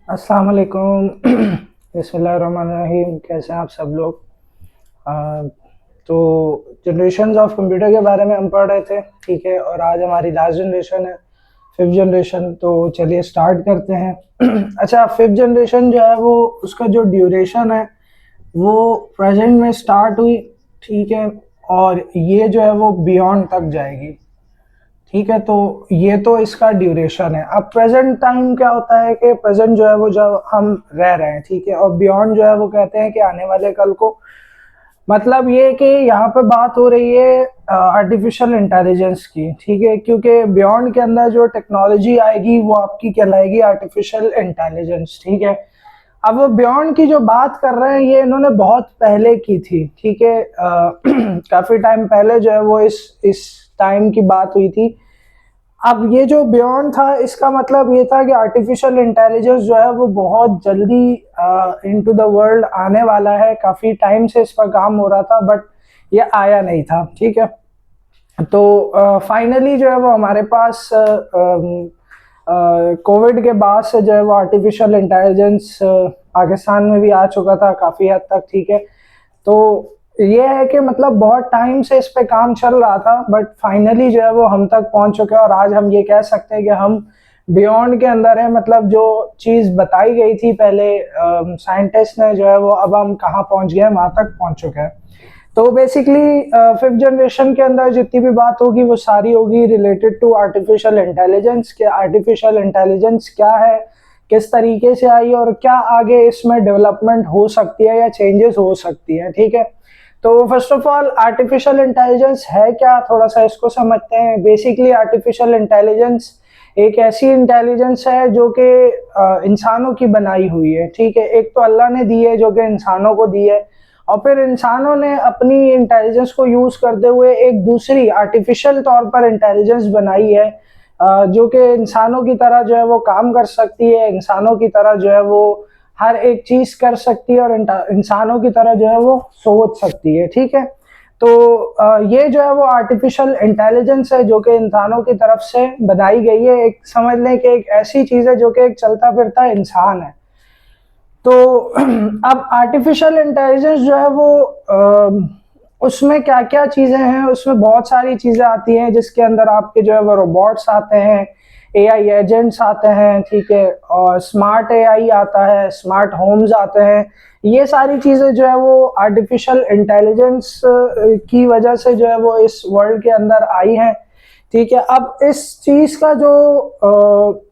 अस्सलाम वालेकुम। बिस्मिल्लाहिर्रहमानिर्रहीम। कैसे हैं आप सब लोग? अ, तो जनरेशन्स ऑफ कंप्यूटर के बारे में हम पढ़ रहे थे, ठीक है? और आज हमारी लास्ट जनरेशन है, फिफ्थ जनरेशन। तो चलिए स्टार्ट करते हैं। अच्छा, फिफ्थ जनरेशन जो है वो उसका जो ड्यूरेशन है वो प्रेजेंट में स्टार्ट हुई, ठीक है? और ये जो है वो बियॉन्ड तक जाएगी, ठीक है? तो ये तो इसका ड्यूरेशन है। अब प्रेजेंट टाइम क्या होता है कि प्रेजेंट जो है वो जब हम रह रहे हैं, ठीक है? और बियॉन्ड जो है वो कहते हैं कि आने वाले कल को। मतलब ये कि यहाँ पे बात हो रही है आर्टिफिशियल इंटेलिजेंस की, ठीक है? क्योंकि बियॉन्ड के अंदर जो टेक्नोलॉजी आएगी वो आपकी कहलाएगी आर्टिफिशियल इंटेलिजेंस, ठीक है? अब वो बियॉन्ड की जो बात कर रहे हैं ये इन्होंने बहुत पहले की थी, ठीक है? काफी टाइम पहले जो है वो इस टाइम की बात हुई थी। अब ये जो बियॉन्ड था इसका मतलब ये था कि आर्टिफिशियल इंटेलिजेंस जो है वो बहुत जल्दी इनटू द वर्ल्ड आने वाला है। काफ़ी टाइम से इस पर काम हो रहा था बट ये आया नहीं था, ठीक है? तो फाइनली जो है वो हमारे पास कोविड के बाद से जो है वो आर्टिफिशियल इंटेलिजेंस पाकिस्तान में भी आ चुका था काफ़ी हद तक, ठीक है? तो ये है कि मतलब बहुत टाइम से इस पे काम चल रहा था बट फाइनली जो है वो हम तक पहुंच चुके हैं और आज हम ये कह सकते हैं कि हम बियॉन्ड के अंदर है। मतलब जो चीज़ बताई गई थी पहले साइंटिस्ट ने जो है वो अब हम कहाँ पहुंच गए हैं, वहां तक पहुंच चुके हैं। तो बेसिकली फिफ्थ जनरेशन के अंदर जितनी भी बात होगी वो सारी होगी रिलेटेड टू आर्टिफिशियल इंटेलिजेंस। कि आर्टिफिशियल इंटेलिजेंस क्या है, किस तरीके से आई और क्या आगे इसमें डेवलपमेंट हो सकती है या चेंजेस हो सकती है, ठीक है? तो first of all artificial intelligence है क्या, थोड़ा सा इसको समझते हैं। बेसिकली आर्टिफिशियल इंटेलिजेंस एक ऐसी इंटेलिजेंस है जो कि इंसानों की बनाई हुई है, ठीक है? एक तो अल्लाह ने दी है जो कि इंसानों को दी है, और फिर इंसानों ने अपनी इंटेलिजेंस को यूज करते हुए एक दूसरी आर्टिफिशियल तौर पर इंटेलिजेंस बनाई है, जो कि इंसानों की तरह जो है वो काम कर सकती है, इंसानों की तरह जो है वो हर एक चीज कर सकती है और इंसानों की तरह जो है वो सोच सकती है, ठीक है? तो ये जो है वो आर्टिफिशियल इंटेलिजेंस है जो कि इंसानों की तरफ से बनाई गई है। एक समझ लें कि एक ऐसी चीज है जो कि एक चलता फिरता इंसान है। तो अब आर्टिफिशियल इंटेलिजेंस जो है वो उसमें क्या क्या चीज़ें हैं, उसमें बहुत सारी चीज़ें आती हैं जिसके अंदर आपके जो है वो रोबोट्स आते हैं, एआई एजेंट्स आते हैं, ठीक है? और स्मार्ट एआई आता है, स्मार्ट होम्स आते हैं। ये सारी चीज़ें जो है वो आर्टिफिशियल इंटेलिजेंस की वजह से जो है वो इस वर्ल्ड के अंदर आई हैं, ठीक है? अब इस चीज़ का जो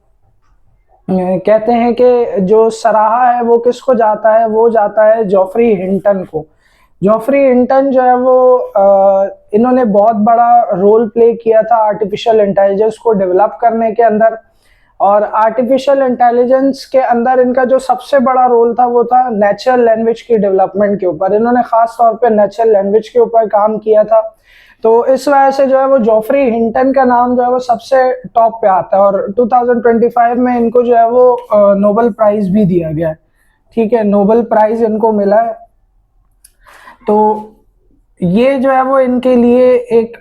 कहते हैं कि जो सराहा है वो किसको जाता है, वो जाता है जॉफरी हिंटन को। जॉफरी हिंटन जो है वो इन्होंने बहुत बड़ा रोल प्ले किया था आर्टिफिशियल इंटेलिजेंस को डेवलप करने के अंदर। और आर्टिफिशियल इंटेलिजेंस के अंदर इनका जो सबसे बड़ा रोल था वो था नेचुरल लैंग्वेज की डेवलपमेंट के ऊपर। इन्होंने खास तौर पे नेचुरल लैंग्वेज के ऊपर काम किया था। तो इस वजह से जो है वो जॉफरी हिंटन का नाम जो है वो सबसे टॉप पे आता है। और 2025 में इनको जो है वो नोबेल प्राइज भी दिया गया है, ठीक है? नोबेल प्राइज इनको मिला है। तो ये जो है वो इनके लिए एक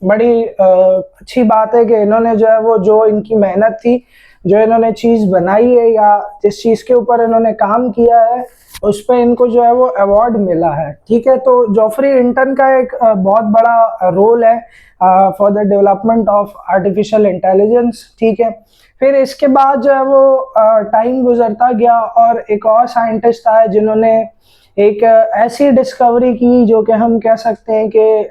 बड़ी अच्छी बात है कि इन्होंने जो है वो जो इनकी मेहनत थी, जो इन्होंने चीज़ बनाई है या जिस चीज़ के ऊपर इन्होंने काम किया है उस पे इनको जो है वो अवार्ड मिला है, ठीक है? तो जॉफरी हिंटन का एक बहुत बड़ा रोल है for the development of artificial intelligence, ठीक है? फिर इसके बाद जो है वो टाइम गुजरता गया और एक और साइंटिस्ट आए जिन्होंने एक ऐसी डिस्कवरी की जो कि हम कह सकते हैं कि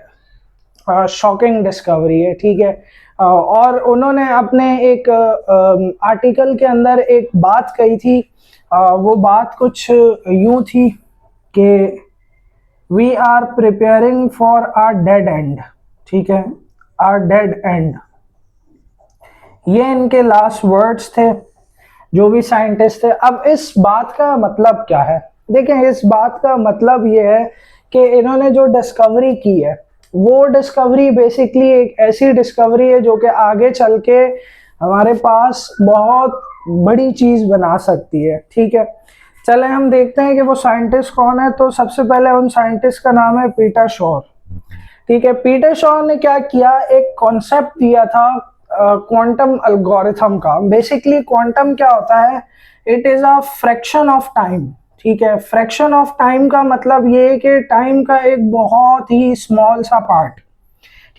शॉकिंग डिस्कवरी है, ठीक है? और उन्होंने अपने एक आर्टिकल के अंदर एक बात कही थी। वो बात कुछ यूं थी कि we are preparing for our dead end, ठीक है? आर डेड एंड, ये इनके लास्ट वर्ड्स थे जो भी साइंटिस्ट थे। अब इस बात का मतलब क्या है? देखें, इस बात का मतलब ये है कि इन्होंने जो डिस्कवरी की है वो डिस्कवरी बेसिकली एक ऐसी डिस्कवरी है जो कि आगे चल के हमारे पास बहुत बड़ी चीज बना सकती है, ठीक है? चले हम देखते हैं कि वो साइंटिस्ट कौन है। तो सबसे पहले उन साइंटिस्ट का नाम है पीटर शॉर, ठीक है? पीटर शॉ ने क्या किया, एक कॉन्सेप्ट दिया था क्वांटम अल्गोरिथम का। बेसिकली क्वांटम क्या होता है, it is a fraction of time. ठीक है, फ्रैक्शन ऑफ टाइम का मतलब ये है कि टाइम का एक बहुत ही स्मॉल सा पार्ट,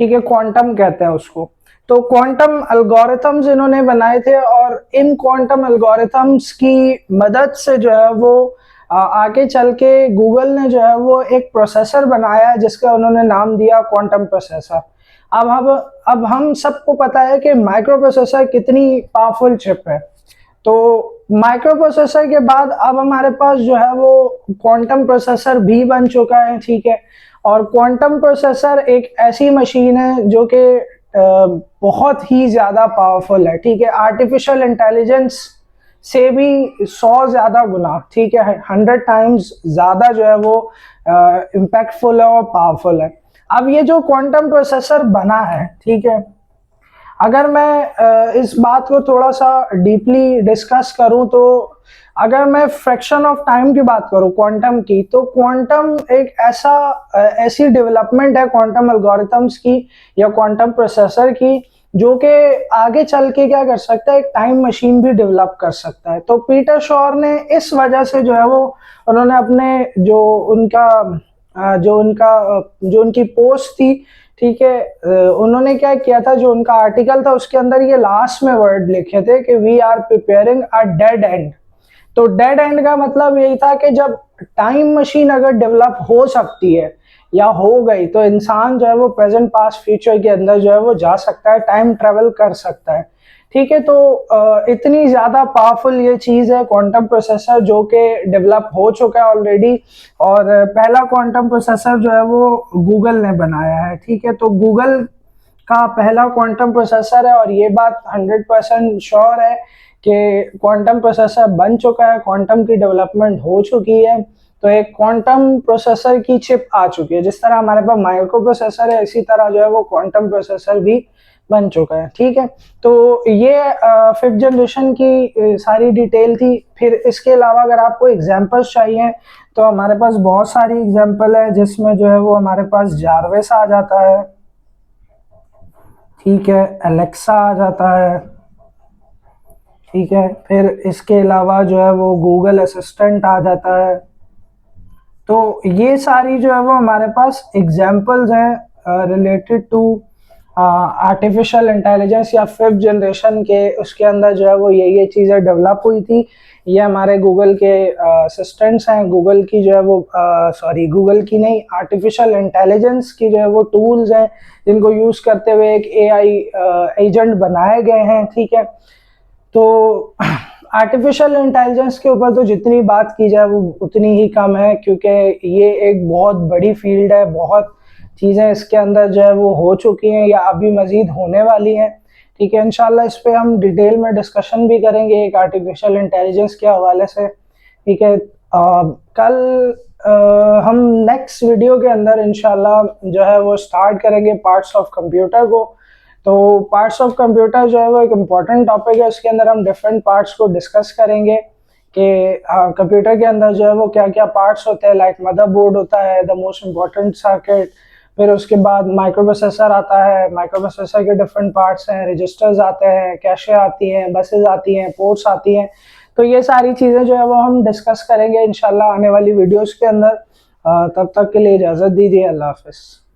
ठीक है, क्वांटम कहते हैं उसको। तो क्वांटम अल्गोरिथम्स इन्होंने बनाए थे, और इन क्वांटम अल्गोरिथम्स की मदद से जो है वो आगे चल के गूगल ने जो है वो एक प्रोसेसर बनाया है जिसका उन्होंने नाम दिया क्वांटम प्रोसेसर। अब हम सबको पता है कि माइक्रो प्रोसेसर कितनी पावरफुल चिप है। तो माइक्रो प्रोसेसर के बाद अब हमारे पास जो है वो क्वांटम प्रोसेसर भी बन चुका है। ठीक है, और क्वांटम प्रोसेसर एक ऐसी मशीन है जो कि बहुत ही ज़्यादा पावरफुल है। ठीक है, आर्टिफिशियल इंटेलिजेंस से भी 100 ज़्यादा गुना, ठीक है, 100 टाइम्स ज़्यादा जो है वो इम्पैक्टफुल है और पावरफुल है। अब ये जो क्वांटम प्रोसेसर बना है, ठीक है, अगर मैं इस बात को थोड़ा सा डीपली डिस्कस करूं तो अगर मैं फ्रैक्शन ऑफ टाइम की बात करूं क्वांटम की, तो क्वांटम एक ऐसी डेवलपमेंट है क्वांटम एल्गोरिथम्स की या क्वांटम प्रोसेसर की, जो कि आगे चल के क्या कर सकता है, एक टाइम मशीन भी डेवलप कर सकता है। तो पीटर शॉर ने इस वजह से जो है वो उन्होंने अपने जो उनकी पोस्ट थी, ठीक है, उन्होंने क्या किया था, जो उनका आर्टिकल था उसके अंदर ये लास्ट में वर्ड लिखे थे कि we are preparing a dead end. तो डेड एंड का मतलब यही था कि जब टाइम मशीन अगर डेवलप हो सकती है या हो गई, तो इंसान जो है वो प्रेजेंट पास्ट फ्यूचर के अंदर जो है वो जा सकता है, टाइम ट्रेवल कर सकता है। ठीक है, तो इतनी ज़्यादा पावरफुल ये चीज़ है क्वांटम प्रोसेसर, जो कि डेवलप हो चुका है ऑलरेडी। और पहला क्वांटम प्रोसेसर जो है वो गूगल ने बनाया है। ठीक है, तो गूगल का पहला क्वांटम प्रोसेसर है, और ये बात 100% श्योर है कि क्वांटम प्रोसेसर बन चुका है, क्वांटम की डेवलपमेंट हो चुकी है। तो एक क्वांटम प्रोसेसर की चिप आ चुकी है। जिस तरह हमारे पास माइक्रो प्रोसेसर है, इसी तरह जो है वो क्वांटम प्रोसेसर भी बन चुका है। ठीक है, तो ये 5th जनरेशन की सारी डिटेल थी। फिर इसके अलावा अगर आपको एग्जांपल्स चाहिए तो हमारे पास बहुत सारी एग्जांपल है, जिसमें जो है वो हमारे पास जारवेस आ जाता है, ठीक है, एलेक्सा आ जाता है, ठीक है, फिर इसके अलावा जो है वो गूगल असिस्टेंट आ जाता है। तो ये सारी जो है वो हमारे पास एग्जांपल्स हैं रिलेटेड टू आर्टिफिशियल इंटेलिजेंस या 5th जनरेशन के। उसके अंदर जो है वो ये चीज़ें डेवलप हुई थी। ये हमारे गूगल के असिस्टेंट्स हैं, गूगल की जो है वो सॉरी गूगल की नहीं, आर्टिफिशियल इंटेलिजेंस की जो है वो टूल्स हैं, जिनको यूज़ करते हुए एक एआई एजेंट बनाए गए हैं। ठीक है, तो आर्टिफिशियल इंटेलिजेंस के ऊपर तो जितनी बात की जाए वो उतनी ही कम है, क्योंकि ये एक बहुत बड़ी फील्ड है, बहुत चीज़ें इसके अंदर जो है वो हो चुकी हैं या अभी मज़ीद होने वाली हैं। ठीक है, इंशाल्लाह इस पे हम डिटेल में डिस्कशन भी करेंगे एक आर्टिफिशियल इंटेलिजेंस के हवाले से। ठीक है, कल हम नेक्स्ट वीडियो के अंदर इंशाल्लाह जो है वो स्टार्ट करेंगे पार्ट्स ऑफ कंप्यूटर को। तो पार्ट्स ऑफ कंप्यूटर जो है वो एक इम्पॉर्टेंट टॉपिक है। उसके अंदर हम डिफरेंट पार्ट्स को डिस्कस करेंगे कि कंप्यूटर के अंदर जो है वो क्या क्या पार्ट्स होते हैं। लाइक मदरबोर्ड होता है, द मोस्ट इम्पॉर्टेंट सर्किट। फिर उसके बाद माइक्रो प्रोसेसर आता है, माइक्रो प्रोसेसर के डिफरेंट पार्ट्स हैं, रजिस्टर्स आते हैं, कैशे आती हैं, बसेज आती हैं, पोर्ट्स आती हैं। तो ये सारी चीज़ें जो है वो हम डिस्कस करेंगे इंशाल्लाह आने वाली वीडियोज़ के अंदर। तब तक के लिए इजाज़त दीजिए, अल्लाह हाफिज़।